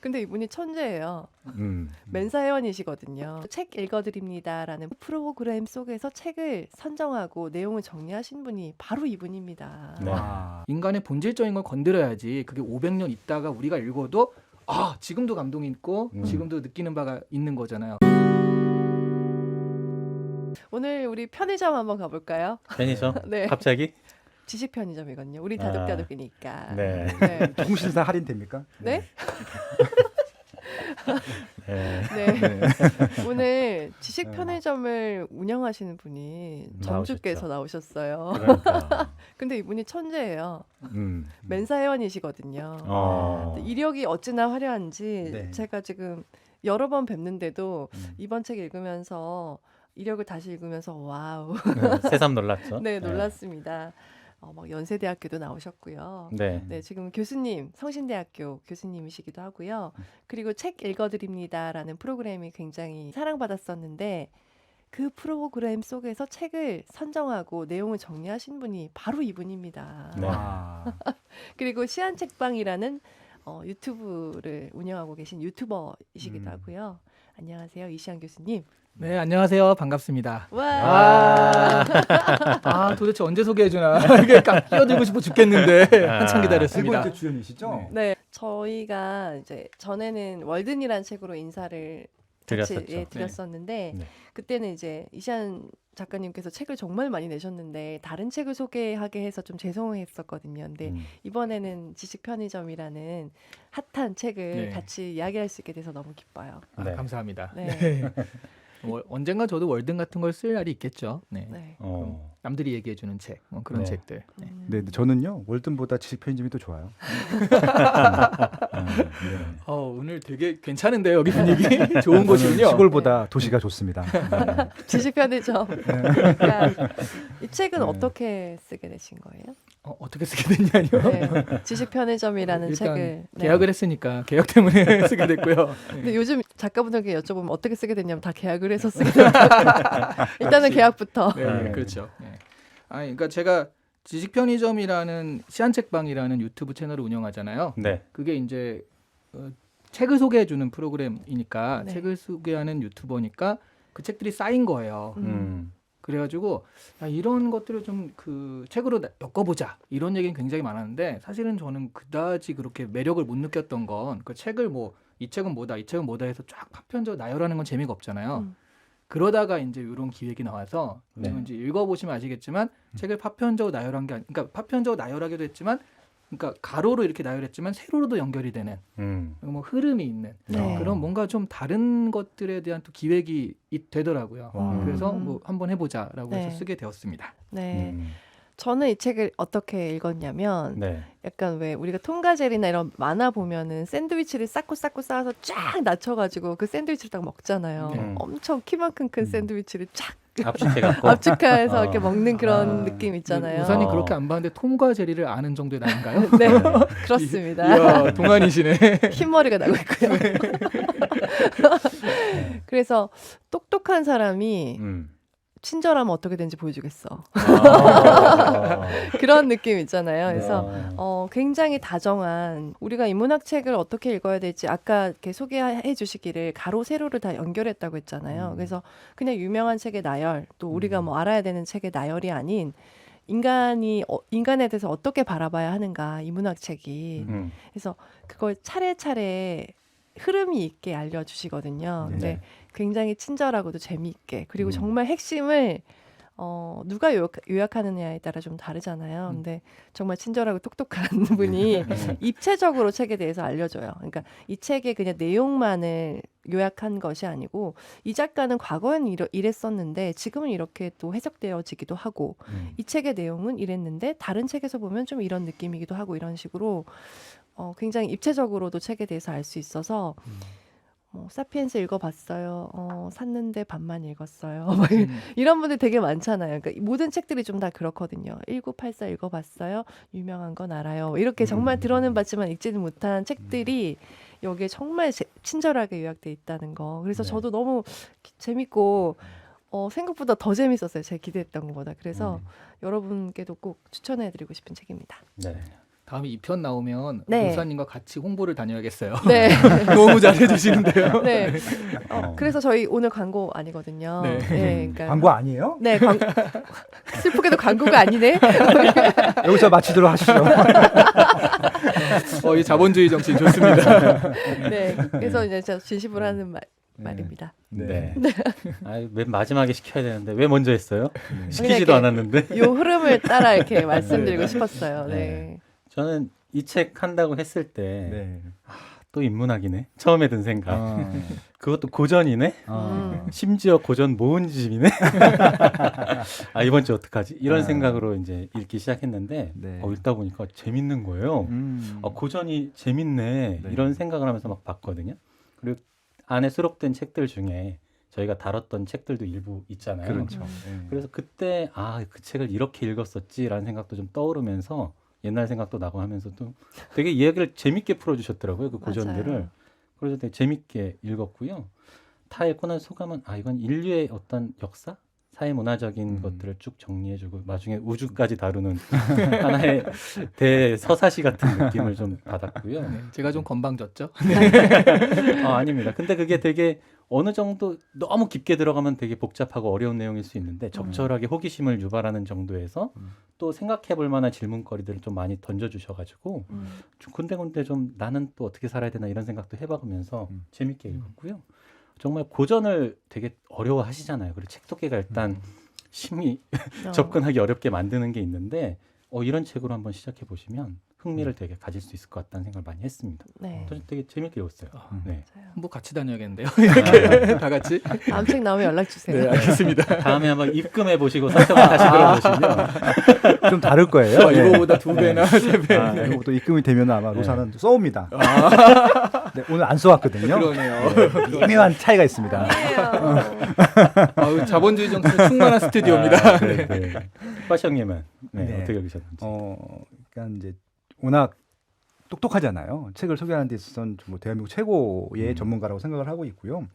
근데 이분이 천재예요. 음. 멘사 회원이시거든요. 책 읽어드립니다라는 프로그램 속에서 책을 선정하고 내용을 정리하신 분이 바로 이분입니다. 네. 와, 인간의 본질적인 걸 건드려야지 그게 500년 있다가 우리가 읽어도 지금도 감동이 있고 지금도 느끼는 바가 있는 거잖아요. 오늘 우리 편의점 한번 가볼까요? 편의점? 네. 갑자기? 지식 편의점이거든요. 우리 다독다독이니까. 네. 네. 통신사 할인 됩니까? 네? 네. 네. 오늘 지식 편의점을 운영하시는 분이 전주께서 나오셨어요. 그러니까. 근데 이분이 천재예요. 음. 멘사 회원이시거든요. 이력이 어찌나 화려한지 네. 제가 지금 여러 번 뵙는데도 이번 책 읽으면서 이력을 다시 읽으면서 와우. 새삼 놀랐죠? 네, 놀랐습니다. 막 연세대학교도 나오셨고요. 네. 네, 지금 교수님, 성신대학교 교수님이시기도 하고요. 그리고 책 읽어드립니다라는 프로그램이 굉장히 사랑받았었는데 그 프로그램 속에서 책을 선정하고 내용을 정리하신 분이 바로 이분입니다. 네. 와. 그리고 시안책방이라는 유튜브를 운영하고 계신 유튜버이시기도 하고요. 안녕하세요, 이시안 교수님. 네, 안녕하세요. 반갑습니다. 와. 도대체 언제 소개해주나 이게 딱 끼어들고 싶어 죽겠는데 한참 세 기다렸습니다. 번째 주연이시죠? 네, 저희가 이제 전에는 월든이라는 책으로 인사를 같이 드렸었죠. 드렸었는데 네. 그때는 이제 이시안 작가님께서 책을 정말 많이 내셨는데 다른 책을 소개하게 해서 좀 죄송했었거든요. 근데 이번에는 지식 편의점이라는 핫한 책을 네. 같이 이야기할 수 있게 돼서 너무 기뻐요. 네. 감사합니다. 네. 네. 언젠가 저도 월든 같은 걸 쓸 날이 있겠죠. 네. 네. 남들이 얘기해주는 책, 그런 네. 책들. 네. 네, 저는요 월든보다 지식 편의점이 더 좋아요. 네. 오늘 되게 괜찮은데요, 여기 분위기 좋은 곳이군요. 시골보다 도시가 좋습니다. 지식 편의점. 그러니까 이 책은 네. 어떻게 쓰게 되신 거예요? 어떻게 쓰게 됐냐뇨? 네. 지식 편의점이라는 일단 책을 네. 계약을 했으니까 계약 때문에 쓰게 됐고요. 근데 요즘 작가분들께 여쭤보면 어떻게 쓰게 됐냐면 다 계약을 해서 쓰게 됐다. 일단은 계약부터. 네, 그렇죠. 네. 그러니까 제가 지식 편의점이라는 시안책방이라는 유튜브 채널을 운영하잖아요. 네. 그게 이제 책을 소개해주는 프로그램이니까 네. 책을 소개하는 유튜버니까 그 책들이 쌓인 거예요. 그래가지고 이런 것들을 좀 그 책으로 엮어보자 이런 얘기는 굉장히 많았는데 사실은 저는 그다지 그렇게 매력을 못 느꼈던 건 그 책을 이 책은 뭐다 이 책은 뭐다 해서 쫙 파편적으로 나열하는 건 재미가 없잖아요. 그러다가 이제 이런 기획이 나와서 네. 이제 읽어보시면 아시겠지만 책을 파편적으로 나열한 게 그러니까 파편적으로 나열하기도 했지만 그러니까 가로로 이렇게 나열했지만 세로로도 연결이 되는 뭐 흐름이 있는 네. 그런 뭔가 좀 다른 것들에 대한 또 기획이 되더라고요. 그래서 뭐 한번 해보자라고 네. 해서 쓰게 되었습니다. 네. 저는 이 책을 어떻게 읽었냐면 네. 약간 왜 우리가 톰과제리나 이런 만화 보면은 샌드위치를 쌓고 쌓아서 쫙 낮춰가지고 그 샌드위치를 딱 먹잖아요. 네. 엄청 키만큼 큰 샌드위치를 쫙 압축해갖고. 압축해서 이렇게 먹는 그런 아. 느낌 있잖아요. 우산이 그렇게 안 봤는데 톰과 제리를 아는 정도의 나이인가요? 네, 그렇습니다. 이야, 동안이시네. 흰머리가 나고 있고요. 그래서 똑똑한 사람이 친절하면 어떻게 되는지 보여주겠어. 그런 느낌 있잖아요. 그래서 굉장히 다정한 우리가 인문학 책을 어떻게 읽어야 될지 아까 이렇게 소개해 주시기를 가로 세로를 다 연결했다고 했잖아요. 그래서 그냥 유명한 책의 나열 또 우리가 뭐 알아야 되는 책의 나열이 아닌 인간에 대해서 어떻게 바라봐야 하는가 인문학 책이 그래서 그걸 차례차례 흐름이 있게 알려주시거든요. 근데 굉장히 친절하고도 재미있게 그리고 정말 핵심을 누가 요약하느냐에 따라 좀 다르잖아요. 근데 정말 친절하고 똑똑한 분이 입체적으로 책에 대해서 알려줘요. 그러니까 이 책의 그냥 내용만을 요약한 것이 아니고 이 작가는 과거에는 이랬었는데 지금은 이렇게 또 해석되어지기도 하고 이 책의 내용은 이랬는데 다른 책에서 보면 좀 이런 느낌이기도 하고 이런 식으로 굉장히 입체적으로도 책에 대해서 알 수 있어서 사피엔스 읽어봤어요. 샀는데 반만 읽었어요. 이런 분들 되게 많잖아요. 그러니까 모든 책들이 좀 다 그렇거든요. 1984 읽어봤어요. 유명한 건 알아요. 이렇게 정말 들어는 봤지만 읽지는 못한 책들이 여기에 정말 친절하게 요약돼 있다는 거. 그래서 저도 너무 재밌고 생각보다 더 재밌었어요. 제가 기대했던 것보다. 그래서 여러분께도 꼭 추천해드리고 싶은 책입니다. 네. 다음에 2편 나오면 네. 노사님과 같이 홍보를 다녀야겠어요. 네. 너무 잘해주시는데요. 네. 어. 그래서 저희 오늘 광고 아니거든요. 네. 그러니까 광고 아니에요? 네, 슬프게도 광고가 아니네. 여기서 마치도록 하시죠. 이 자본주의 정신 좋습니다. 네, 그래서 이제 제가 진심으로 하는 말입니다. 네. 맨 마지막에 시켜야 되는데 왜 먼저 했어요? 그냥 시키지도 이렇게 않았는데. 요 흐름을 따라 이렇게 말씀드리고 싶었어요. 네. 네. 저는 이 책 한다고 했을 때 네. 또 인문학이네. 처음에 든 생각. 어. 그것도 고전이네. 심지어 고전 모은집이네. 이번 주 어떡하지? 이런 생각으로 이제 읽기 시작했는데 네. 읽다 보니까 재밌는 거예요. 고전이 재밌네. 네. 이런 생각을 하면서 막 봤거든요. 그리고 안에 수록된 책들 중에 저희가 다뤘던 책들도 일부 있잖아요. 그렇죠. 그래서 그때 그 책을 이렇게 읽었었지라는 생각도 좀 떠오르면서 옛날 생각도 나고 하면서도 되게 이야기를 재밌게 풀어주셨더라고요. 그 고전들을. 맞아요. 그래서 되게 재밌게 읽었고요. 다 읽고 난 소감은 이건 인류의 어떤 역사? 사회 문화적인 것들을 쭉 정리해주고 나중에 우주까지 다루는 하나의 대서사시 같은 느낌을 좀 받았고요. 네, 제가 좀 건방졌죠. 아닙니다. 근데 그게 되게 어느 정도 너무 깊게 들어가면 되게 복잡하고 어려운 내용일 수 있는데 적절하게 호기심을 유발하는 정도에서 또 생각해 볼 만한 질문거리들을 좀 많이 던져주셔가지고 좀 군데군데 좀 나는 또 어떻게 살아야 되나 이런 생각도 해봐가면서 재밌게 읽었고요. 정말 고전을 되게 어려워하시잖아요. 그리고 책 속계가 일단 심히 접근하기 어렵게 만드는 게 있는데 이런 책으로 한번 시작해 보시면 흥미를 되게 가질 수 있을 것 같다는 생각을 많이 했습니다. 네. 저는 되게 재밌게 읽었어요. 네. 홍보 같이 다녀야겠는데요. 이렇게 다 같이. 다음 책 나오면 연락 주세요. 네, 알겠습니다. 다음에 한번 입금해 보시고 선택을 다시 들어보시면 좀 다를 거예요. 네. 이거보다 2배나 3배. 네, 이거부터 입금이 되면 아마 로사는 쏘옵니다. 네, 오늘 안 쏘았거든요. 그러네요. 미묘한 차이가 있습니다. 자본주의 정신에 충만한 스튜디오입니다. 네. 빠시형님은 네. 어떻게 읽으셨는지. 그러니까 이제 워낙 똑똑하잖아요. 책을 소개하는 데 있어서는 뭐 대한민국 최고의 전문가라고 생각을 하고 있고요.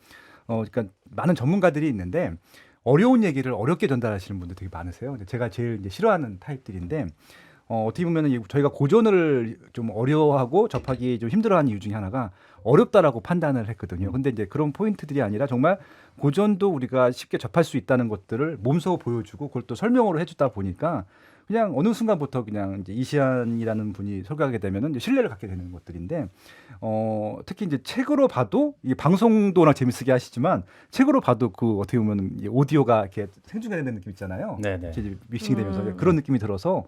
그러니까 많은 전문가들이 있는데 어려운 얘기를 어렵게 전달하시는 분들 되게 많으세요. 제가 제일 이제 싫어하는 타입들인데 어떻게 보면은 저희가 고전을 좀 어려워하고 접하기 좀 힘들어하는 이유 중에 하나가 어렵다라고 판단을 했거든요. 근데 이제 그런 포인트들이 아니라 정말 고전도 우리가 쉽게 접할 수 있다는 것들을 몸소 보여주고 그걸 또 설명으로 해주다 보니까 그냥 어느 순간부터 그냥 이제 이시안이라는 분이 소개하게 되면은 이제 신뢰를 갖게 되는 것들인데 특히 이제 책으로 봐도 이게 방송도나 재밌게 하시지만 책으로 봐도 그 어떻게 보면 오디오가 이렇게 생중계 되는 느낌 있잖아요. 네네. 이제 믹싱이 되면서 그런 느낌이 들어서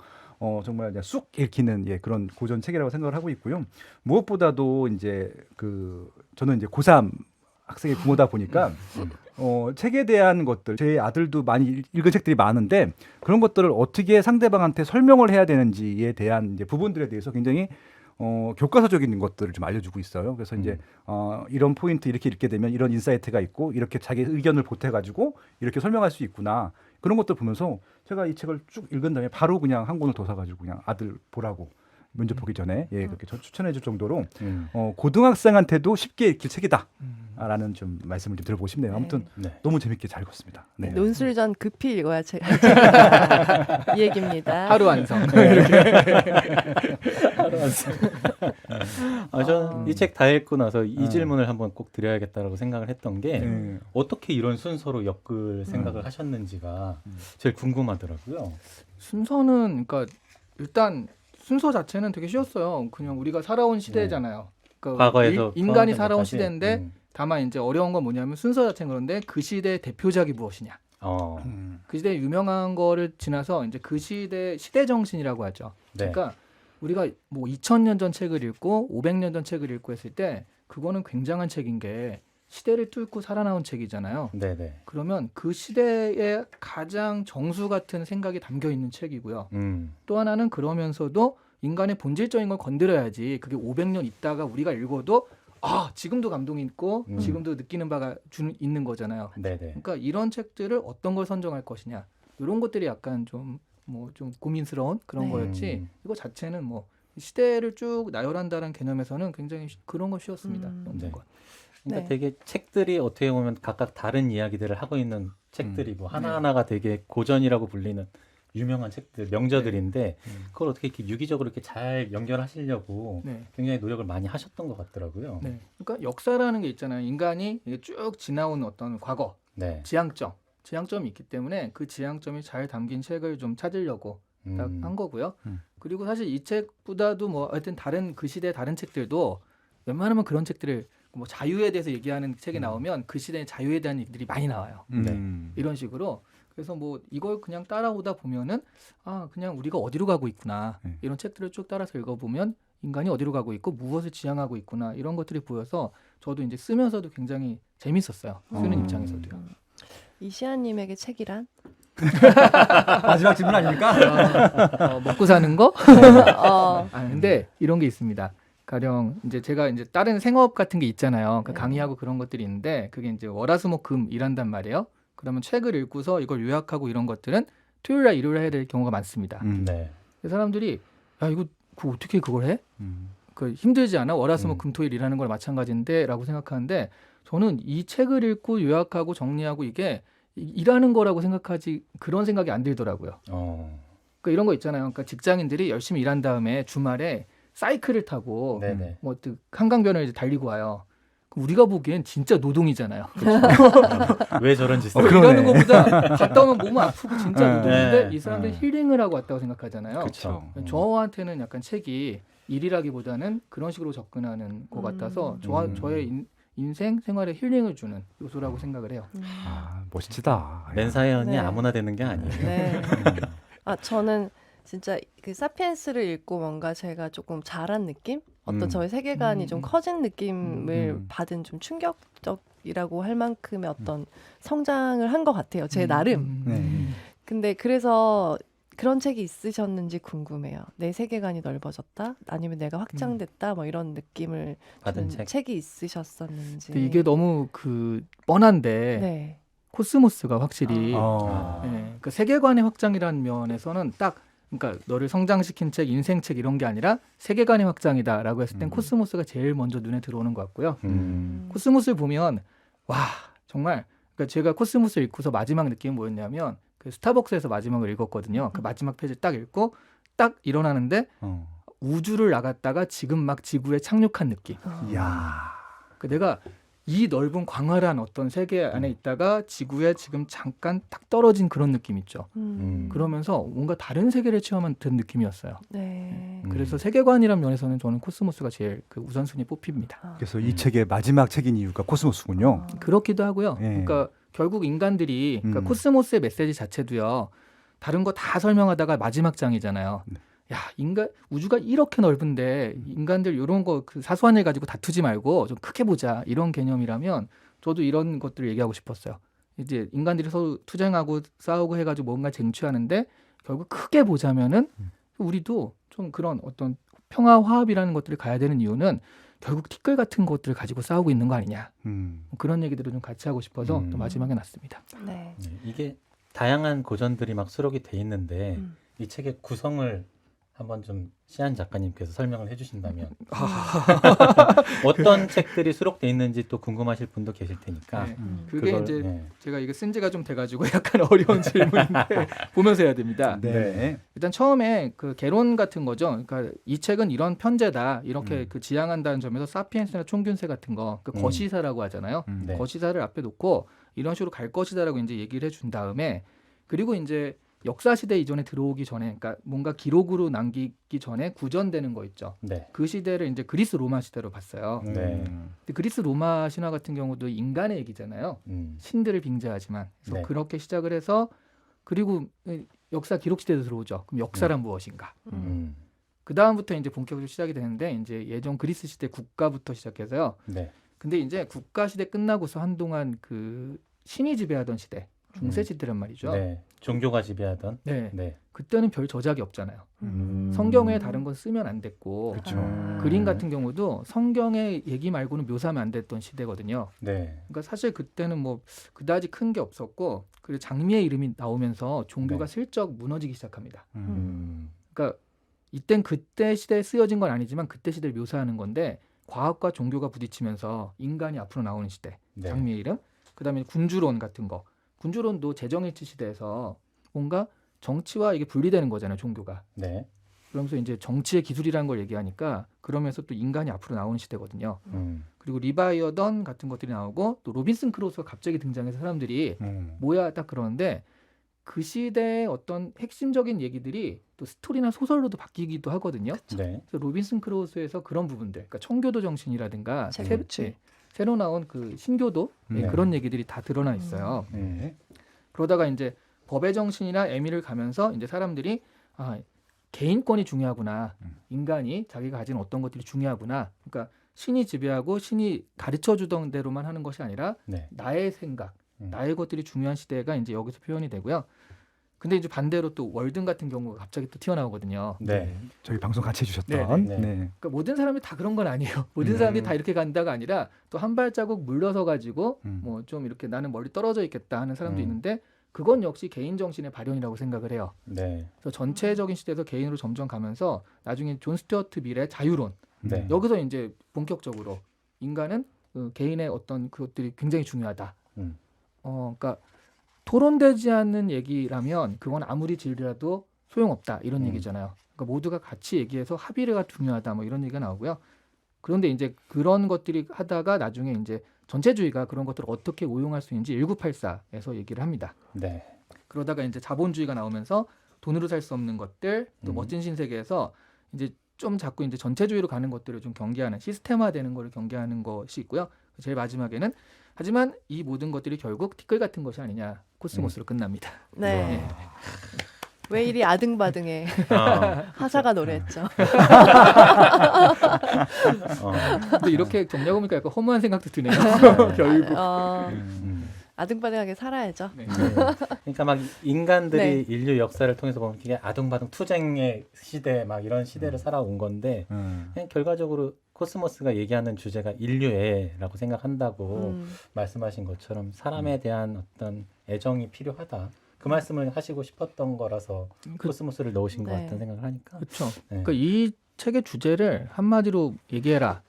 정말 그냥 쑥 읽히는 그런 고전 책이라고 생각을 하고 있고요. 무엇보다도 이제 저는 이제 고3 학생의 부모다 보니까 책에 대한 것들 제 아들도 많이 읽은 책들이 많은데 그런 것들을 어떻게 상대방한테 설명을 해야 되는지에 대한 이제 부분들에 대해서 굉장히 교과서적인 것들을 좀 알려주고 있어요. 그래서 이제 이런 포인트 이렇게 읽게 되면 이런 인사이트가 있고 이렇게 자기 의견을 보태가지고 이렇게 설명할 수 있구나. 그런 것들 보면서 제가 이 책을 쭉 읽은 다음에 바로 그냥 한 권을 더 사가지고 그냥 아들 보라고 면접 보기 전에 그렇게 추천해줄 정도로 고등학생한테도 쉽게 읽힐 책이다라는 좀 말씀을 좀 드려보고 싶네요. 아무튼 너무 재밌게 잘 읽었습니다. 네. 논술 전 급히 읽어야 책. 이 얘기입니다. 하루 완성. 하루 완성. 저는 이 책 다 읽고 나서 이 질문을 한번 꼭 드려야겠다라고 생각을 했던 게 어떻게 이런 순서로 엮을 생각을 하셨는지가 제일 궁금하더라고요. 순서는 그러니까 일단 순서 자체는 되게 쉬웠어요. 그냥 우리가 살아온 시대잖아요. 그러니까 과거에서 인간이 살아온 것까지. 시대인데 다만 이제 어려운 건 뭐냐면 순서 자체는 그런데 그 시대의 대표작이 무엇이냐. 그 시대 유명한 거를 지나서 이제 그 시대 정신이라고 하죠. 네. 그러니까 우리가 뭐 2000년 전 책을 읽고 500년 전 책을 읽고 했을 때 그거는 굉장한 책인 게 시대를 뚫고 살아나온 책이잖아요. 네네. 그러면 그 시대의 가장 정수 같은 생각이 담겨 있는 책이고요. 또 하나는 그러면서도 인간의 본질적인 걸 건드려야지 그게 500년 있다가 우리가 읽어도 지금도 감동이 있고 지금도 느끼는 바가 있는 거잖아요. 네네. 그러니까 이런 책들을 어떤 걸 선정할 것이냐 이런 것들이 약간 좀 고민스러운 그런 거였지 이거 자체는 뭐 시대를 쭉 나열한다는 개념에서는 굉장히 그런 건 쉬웠습니다. 네. 그러니까 되게 책들이 어떻게 보면 각각 다른 이야기들을 하고 있는 책들이 뭐 하나하나가 되게 고전이라고 불리는 유명한 책들, 명저들인데 그걸 어떻게 이렇게 유기적으로 이렇게 잘 연결하시려고 네. 굉장히 노력을 많이 하셨던 것 같더라고요. 네. 그러니까 역사라는 게 있잖아요. 인간이 이게 쭉 지나온 어떤 과거, 네. 지향점이 있기 때문에 그 지향점이 잘 담긴 책을 좀 찾으려고 딱 한 거고요. 그리고 사실 이 책보다도 뭐 하여튼 다른 그 시대 다른 책들도 웬만하면 그런 책들을 뭐 자유에 대해서 얘기하는 책이 나오면 그 시대의 자유에 대한 얘기들이 많이 나와요. 이런 식으로. 그래서 뭐 이걸 그냥 따라오다 보면은 아 그냥 우리가 어디로 가고 있구나 이런 책들을 쭉 따라서 읽어보면 인간이 어디로 가고 있고 무엇을 지향하고 있구나 이런 것들이 보여서 저도 이제 쓰면서도 굉장히 재밌었어요. 쓰는 입장에서도요. 이시안님에게 책이란? 마지막 질문 아닙니까? 먹고 사는 거? 어, 근데 이런 게 있습니다. 가령 이제 제가 이제 다른 생업 같은 게 있잖아요. 그 강의하고 그런 것들이 있는데 그게 이제 월화수목금 일한단 말이에요. 그러면 책을 읽고서 이걸 요약하고 이런 것들은 토요일날 일요일에 해야 될 경우가 많습니다. 네. 사람들이 야 이거 어떻게 그걸 해? 그 힘들지 않아? 월화수목금토일 일하는 걸 마찬가지인데라고 생각하는데 저는 이 책을 읽고 요약하고 정리하고 이게 일하는 거라고 생각하지 그런 생각이 안 들더라고요. 그러니까 이런 거 있잖아요. 그러니까 직장인들이 열심히 일한 다음에 주말에 사이클을 타고 네네. 뭐 한강변을 이제 달리고 와요. 우리가 보기엔 진짜 노동이잖아요. 왜 저런 짓을? 그러네. 일하는 것보다 갔다 오면 몸 아프고 진짜 노동인데 네. 이 사람들이 힐링을 하고 왔다고 생각하잖아요. 그렇죠. 저한테는 약간 책이 일이라기보다는 그런 식으로 접근하는 것 같아서 저의 인생 생활에 힐링을 주는 요소라고 생각을 해요. 아, 멋지다. 맨사연이 네. 아무나 되는 게 아니에요. 네. 저는 진짜 그 사피엔스를 읽고 뭔가 제가 조금 자란 느낌? 어떤 저의 세계관이 좀 커진 느낌을 받은 좀 충격적이라고 할 만큼의 어떤 성장을 한 것 같아요. 제 나름. 네. 근데 그래서 그런 책이 있으셨는지 궁금해요. 내 세계관이 넓어졌다? 아니면 내가 확장됐다? 뭐 이런 느낌을 받은 주는 책. 책이 있으셨었는지. 근데 이게 너무 그 뻔한데 네. 코스모스가 확실히 아. 그 세계관의 확장이라는 면에서는 딱 그러니까 너를 성장시킨 책, 인생책 이런 게 아니라 세계관의 확장이다라고 했을 땐 코스모스가 제일 먼저 눈에 들어오는 것 같고요. 코스모스를 보면 와 정말 그러니까 제가 코스모스 읽고서 마지막 느낌이 뭐였냐면 그 스타벅스에서 마지막을 읽었거든요. 그 마지막 페이지 딱 읽고 딱 일어나는데 우주를 나갔다가 지금 막 지구에 착륙한 느낌. 이야. 그 내가 이 넓은 광활한 어떤 세계 안에 있다가 지구에 지금 잠깐 딱 떨어진 그런 느낌 있죠. 그러면서 뭔가 다른 세계를 체험한 듯한 느낌이었어요. 네. 그래서 세계관이란 면에서는 저는 코스모스가 제일 그 우선순위 뽑힙니다. 그래서 이 책의 마지막 책인 이유가 코스모스군요. 그렇기도 하고요. 예. 그러니까 결국 인간들이 그러니까 코스모스의 메시지 자체도요. 다른 거 다 설명하다가 마지막 장이잖아요. 야, 우주가 이렇게 넓은데 인간들 이런 거 그 사소한 일 가지고 다투지 말고 좀 크게 보자. 이런 개념이라면 저도 이런 것들을 얘기하고 싶었어요. 이제 인간들이 서로 투쟁하고 싸우고 해가지고 뭔가 쟁취하는데 결국 크게 보자면은 우리도 좀 그런 어떤 평화 화합이라는 것들을 가야 되는 이유는 결국 티끌 같은 것들을 가지고 싸우고 있는 거 아니냐. 그런 얘기들을 좀 같이 하고 싶어서 또 마지막에 놨습니다. 네. 네, 이게 다양한 고전들이 막 수록이 돼 있는데 이 책의 구성을 한번 좀 시안 작가님께서 설명을 해주신다면 어떤 책들이 수록돼 있는지 또 궁금하실 분도 계실 테니까 네. 그게 그걸, 이제 네. 제가 이거 쓴 지가 좀 돼가지고 약간 어려운 질문인데 보면서 해야 됩니다. 네. 일단 처음에 그 개론 같은 거죠. 그러니까 이 책은 이런 편제다 이렇게 그 지향한다는 점에서 사피엔스나 총균세 같은 거, 그 거시사라고 하잖아요. 네. 거시사를 앞에 놓고 이런 식으로 갈 것이다라고 이제 얘기를 해준 다음에 그리고 이제 역사 시대 이전에 들어오기 전에, 그러니까 뭔가 기록으로 남기기 전에 구전되는 거 있죠. 네. 그 시대를 이제 그리스 로마 시대로 봤어요. 네. 근데 그리스 로마 신화 같은 경우도 인간의 얘기잖아요. 신들을 빙자하지만 그래서 네. 그렇게 시작을 해서 그리고 역사 기록 시대도 들어오죠. 그럼 역사란 무엇인가? 그 다음부터 이제 본격적으로 시작이 되는데 이제 예전 그리스 시대 국가부터 시작해서요. 네. 근데 이제 국가 시대 끝나고서 한동안 그 신이 지배하던 시대, 중세 시대란 말이죠. 네. 종교가 지배하던. 네. 네. 그때는 별 저작이 없잖아요. 성경에 다른 건 쓰면 안 됐고 그렇죠. 그림 같은 경우도 성경의 얘기 말고는 묘사하면 안 됐던 시대거든요. 네. 그러니까 사실 그때는 뭐 그다지 큰 게 없었고 그리고 장미의 이름이 나오면서 종교가 네. 슬쩍 무너지기 시작합니다. 음. 그러니까 이땐 그때 시대에 쓰여진 건 아니지만 그때 시대를 묘사하는 건데 과학과 종교가 부딪히면서 인간이 앞으로 나오는 시대. 네. 장미의 이름. 그다음에 군주론 같은 거. 군주론도 제정일치 시대에서 뭔가 정치와 이게 분리되는 거잖아요, 종교가. 네. 그러면서 이제 정치의 기술이라는 걸 얘기하니까 그러면서 또 인간이 앞으로 나오는 시대거든요. 그리고 리바이어던 같은 것들이 나오고 또 로빈슨 크루소가 갑자기 등장해서 사람들이 뭐야 딱 그러는데 그 시대의 어떤 핵심적인 얘기들이 또 스토리나 소설로도 바뀌기도 하거든요. 네. 그래서 로빈슨 크루소에서 그런 부분들, 그러니까 청교도 정신이라든가 새로 나온 그 신교도 네. 그런 얘기들이 다 드러나 있어요. 그러다가 이제 법의 정신이나 에미를 가면서 이제 사람들이 개인권이 중요하구나. 인간이 자기가 가진 어떤 것들이 중요하구나. 그러니까 신이 지배하고 신이 가르쳐 주던 대로만 하는 것이 아니라 네. 나의 생각, 나의 것들이 중요한 시대가 이제 여기서 표현이 되고요. 근데 이제 반대로 또 월든 같은 경우가 갑자기 또 튀어나오거든요. 네. 저희 방송 같이 해주셨던. 네. 네. 그러니까 모든 사람이 다 그런 건 아니에요. 모든 사람들이 다 이렇게 간다가 아니라 또 한 발자국 물러서 가지고 뭐 좀 이렇게 나는 멀리 떨어져 있겠다 하는 사람도 있는데 그건 역시 개인 정신의 발현이라고 생각을 해요. 네. 그래서 전체적인 시대에서 개인으로 점점 가면서 나중에 존 스튜어트 밀의 자유론 네. 여기서 이제 본격적으로 인간은 그 개인의 어떤 그것들이 굉장히 중요하다. 그러니까 토론되지 않는 얘기라면 그건 아무리 진리라도 소용없다 이런 얘기잖아요. 그러니까 모두가 같이 얘기해서 합의가 중요하다 뭐 이런 얘기가 나오고요. 그런데 이제 그런 것들이 하다가 나중에 이제 전체주의가 그런 것들을 어떻게 오용할 수 있는지 1984에서 얘기를 합니다. 네. 그러다가 이제 자본주의가 나오면서 돈으로 살 수 없는 것들 또 멋진 신세계에서 이제 좀 자꾸 이제 전체주의로 가는 것들을 좀 경계하는 시스템화되는 것을 경계하는 것이 있고요. 제일 마지막에는 하지만 이 모든 것들이 결국 티끌 같은 것이 아니냐 코스모스로 끝납니다. 네. 왜 이리 아등바등해 하사가 노래했죠. 근데 이렇게 정리해보니까 약간 허무한 생각도 드네요. 결국. 아등바등하게 살아야죠. 네. 그러니까 막 인간들이 네. 인류 역사를 통해서 보면 이게 아둥바둥 투쟁의 시대 막 이런 시대를 살아온 건데 그냥 결과적으로 코스모스가 얘기하는 주제가 인류애라고 생각한다고 말씀하신 것처럼 사람에 대한 어떤 애정이 필요하다. 그 말씀을 하시고 싶었던 거라서 코스모스를 넣으신 것 같다는 생각을 하니까. 그렇죠. 네. 그러니까 이 책의 주제를 한마디로 얘기해라.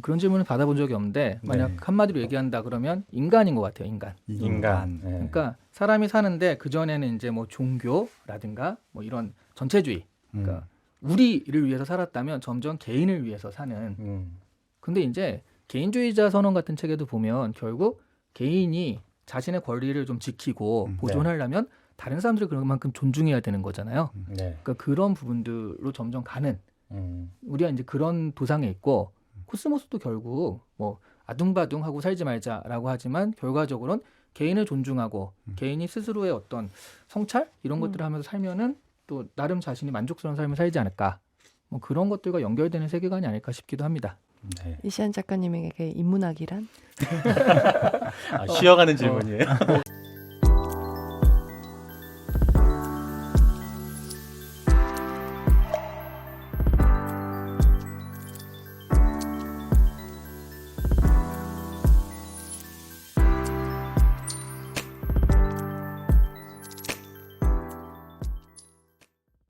그런 질문을 받아본 적이 없는데 만약 네. 한마디로 얘기한다 그러면 인간인 것 같아요. 인간. 네. 그러니까 사람이 사는데 그 전에는 이제 뭐 종교라든가 뭐 이런 전체주의, 그러니까 우리를 위해서 살았다면 점점 개인을 위해서 사는. 근데 이제 개인주의자 선언 같은 책에도 보면 결국 개인이 자신의 권리를 좀 지키고 보존하려면 다른 사람들을 그만큼 존중해야 되는 거잖아요. 네. 그러니까 그런 부분들로 점점 가는. 우리가 이제 그런 도상에 있고 코스모스도 결국 뭐 아둥바둥하고 살지 말자라고 하지만 결과적으로는 개인을 존중하고 개인이 스스로의 어떤 성찰 이런 것들을 하면서 살면은 또 나름 자신이 만족스러운 삶을 살지 않을까. 뭐 그런 것들과 연결되는 세계관이 아닐까 싶기도 합니다. 네. 이시안 작가님에게 인문학이란? 쉬어가는 질문이에요.